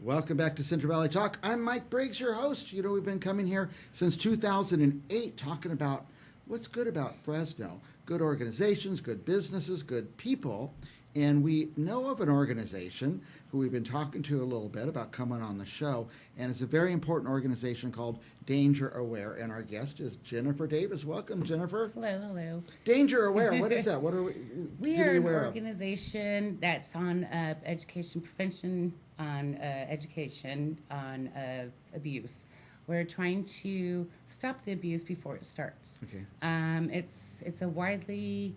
Welcome back to Central Valley Talk. I'm Mike Briggs, your host. You know, we've been coming here since 2008 talking about what's good about Fresno. Good organizations, good businesses, good people. And we know of an organization who we've been talking to a little bit about coming on the show. And it's a very important organization called Danger Aware. And our guest is Jennifer Davis. Welcome, Jennifer. Hello, hello. Danger Aware, what is that? What are we We are an organization that's on education prevention, on education, on abuse. We're trying to stop the abuse before it starts. Okay. It's a widely,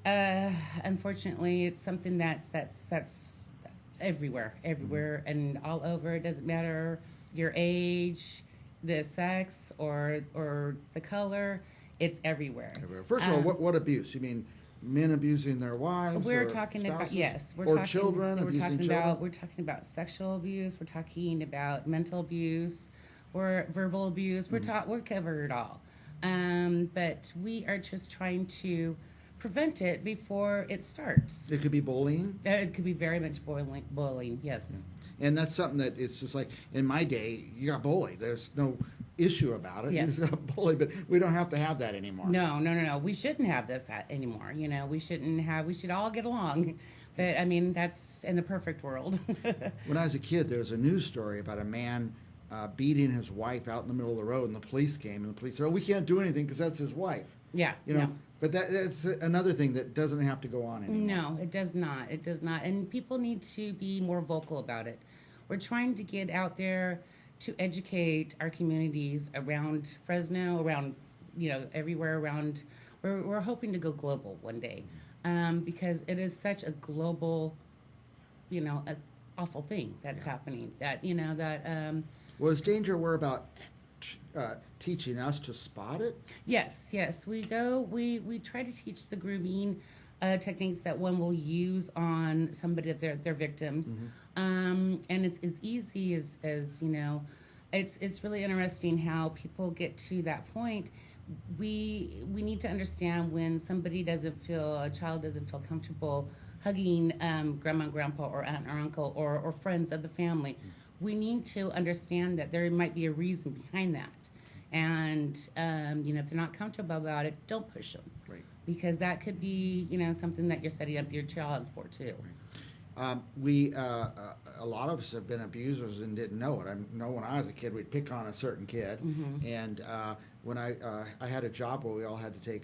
unfortunately, it's something that's everywhere, and all over. It doesn't matter your age, the sex, or the color. It's everywhere. First of all, what abuse? You mean men abusing their wives? We're talking spouses? about yes. We're talking children. We're talking about sexual abuse. We're talking about mental abuse, or verbal abuse. We're covered it all. But we are just trying to prevent it before it starts. It could be bullying. It could be very much bullying. Yes. Yeah. And that's something that it's just like in my day, you got bullied. There's no issue about it. Yes. You just got bullied, but we don't have to have that anymore. No. We shouldn't have this anymore. You know, we should all get along. But I mean, that's in the perfect world. When I was a kid, there was a news story about a man beating his wife out in the middle of the road, and the police came, and the police said, "Oh, we can't do anything because that's his wife." Yeah. You know. But that's another thing that doesn't have to go on anymore. No, it does not. It does not. And people need to be more vocal about it. We're trying to get out there to educate our communities around Fresno, around, everywhere around. We're hoping to go global one day, because it is such a global, a awful thing that's happening. Well, is Danger Aware about teaching us to spot it? Yes. We try to teach the grooming techniques that one will use on somebody, their victims. And it's as easy as it's really interesting how people get to that point. We need to understand when a child doesn't feel comfortable hugging grandma and grandpa or aunt or uncle or friends of the family. We need to understand that there might be a reason behind that. And, if they're not comfortable about it, don't push them. Right. Because that could be, something that you're setting up your child for, too. Right. A lot of us have been abusers and didn't know it. I know when I was a kid, we'd pick on a certain kid. And when I had a job where we all had to take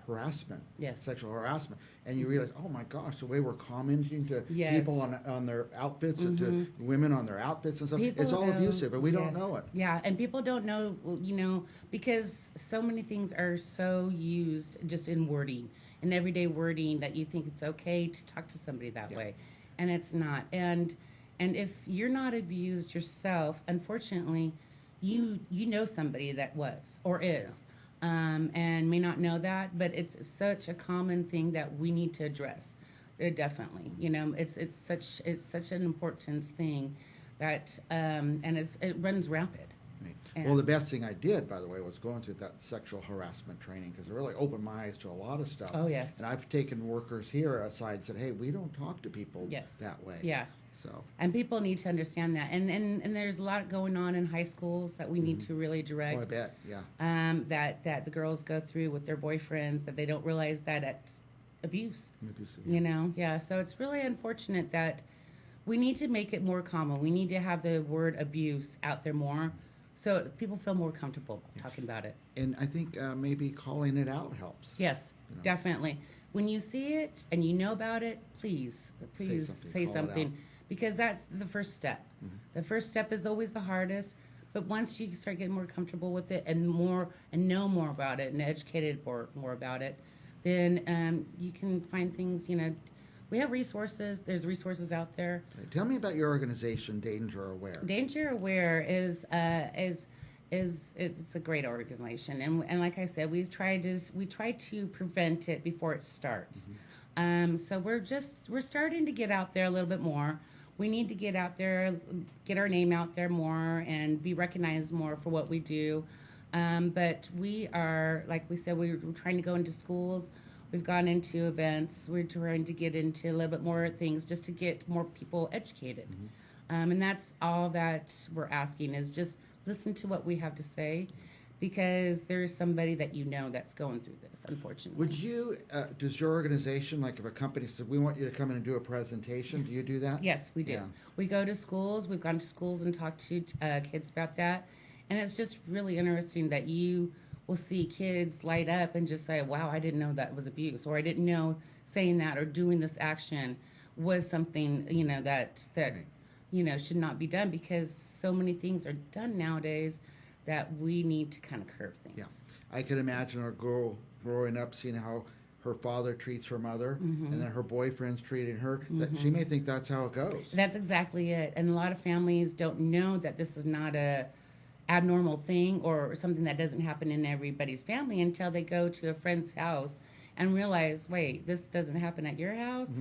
harassment, sexual harassment, and you realize, oh my gosh, the way we're commenting to people on their outfits and to women on their outfits and stuff, it's all abusive, but we don't know it. Yeah, and people don't know, because so many things are so used just in wording, in everyday wording, that you think it's okay to talk to somebody that way, and it's not. And if you're not abused yourself, unfortunately, you know somebody that was or is. And may not know that, but it's such a common thing that we need to address. Definitely, it's such an important thing that, and it runs rampant. Right. Well, the best thing I did, by the way, was going through that sexual harassment training, because it really opened my eyes to a lot of stuff. Oh, yes. And I've taken workers here aside and said, hey, we don't talk to people that way. Yeah. So. And people need to understand that. And there's a lot going on in high schools that we need to really direct. Oh, I bet, yeah. That the girls go through with their boyfriends, that they don't realize that it's abuse. Yeah. So it's really unfortunate that we need to make it more common. We need to have the word abuse out there more, so people feel more comfortable talking about it. And I think maybe calling it out helps. Yes, definitely. When you see it and you know about it, please say something. Because that's the first step. The first step is always the hardest, but once you start getting more comfortable with it and know more about it and educated more about it, then you can find things. We have resources. There's resources out there. Right. Tell me about your organization, Danger Aware. Danger Aware is it's a great organization, and like I said, we try to prevent it before it starts. So we're starting to get out there a little bit more. We need to get out there, get our name out there more, and be recognized more for what we do. But we are, like we said, we're trying to go into schools. We've gone into events. We're trying to get into a little bit more things just to get more people educated. And that's all that we're asking is just listen to what we have to say, because there's somebody that you know that's going through this, unfortunately. Would you, does your organization, like if a company said, we want you to come in and do a presentation, Yes. do you do that? Yes, we do. Yeah. We go to schools. We've gone to schools and talked to kids about that. And it's just really interesting that you will see kids light up and just say, wow, I didn't know that was abuse, or I didn't know saying that or doing this action was something, that should not be done, because so many things are done nowadays that we need to kind of curb things. Yeah. I could imagine a girl growing up seeing how her father treats her mother, and then her boyfriend's treating her, that she may think that's how it goes. That's exactly it. And a lot of families don't know that this is not a abnormal thing or something that doesn't happen in everybody's family until they go to a friend's house and realize, wait, this doesn't happen at your house.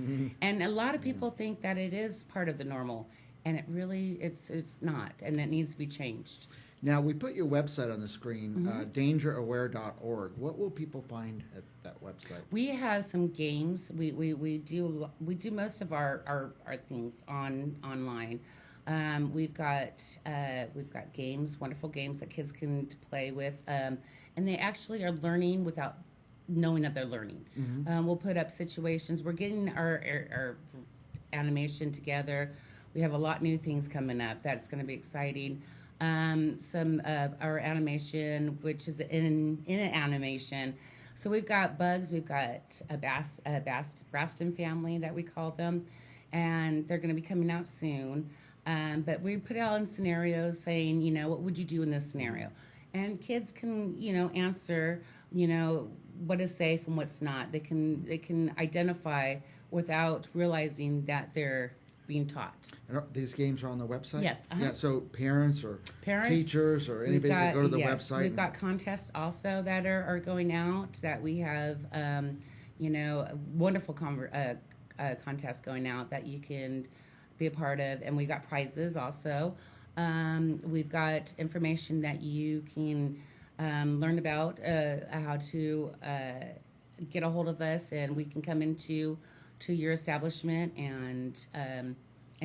And a lot of people think that it is part of the normal, and it really it's not, and it needs to be changed. Now, we put your website on the screen, dangeraware.org. What will people find at that website? We have some games. We do most of our things online. We've got games, wonderful games that kids can play with, and they actually are learning without knowing that they're learning. We'll put up situations. We're getting our animation together. We have a lot of new things coming up. That's going to be exciting. Some of our animation, which is in an animation. So we've got bugs. We've got a Braston family that we call them, and they're going to be coming out soon. But we put it all in scenarios saying, what would you do in this scenario? And kids can, answer, what is safe and what's not. They can identify without realizing that they're being taught. And these games are on the website? Yes. Yeah, so parents or teachers or anybody can go to the website. We've got contests also that are going out, that we have, wonderful contests going out that you can be a part of. And we've got prizes also. We've got information that you can learn about how to get a hold of us, and we can come into your establishment and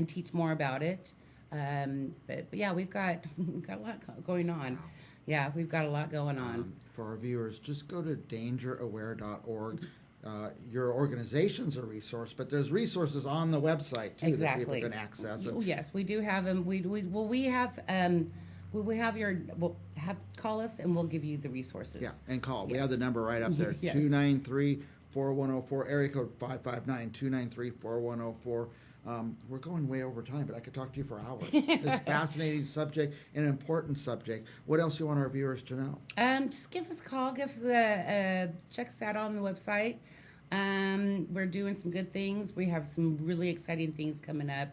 teach more about it. But yeah, we've got a lot going on. Wow. Yeah, we've got a lot going on. For our viewers, just go to dangeraware.org. Your organization's a resource, but there's resources on the website too that people can access. Oh, yes, we do have them. Call us and we'll give you the resources. Yeah, and call. Yes. We have the number right up there. Yes. 293-4104, area code 559-293-4104. We're going way over time, but I could talk to you for hours. It's a fascinating subject, an important subject. What else do you want our viewers to know? Just give us a call. Check us out on the website. We're doing some good things. We have some really exciting things coming up.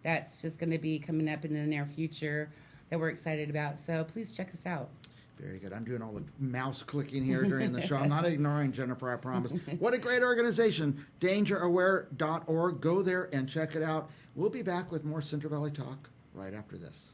That's just going to be coming up in the near future that we're excited about. So please check us out. Very good. I'm doing all the mouse clicking here during the show. I'm not ignoring Jennifer, I promise. What a great organization. dangeraware.org. Go there and check it out. We'll be back with more Central Valley Talk right after this.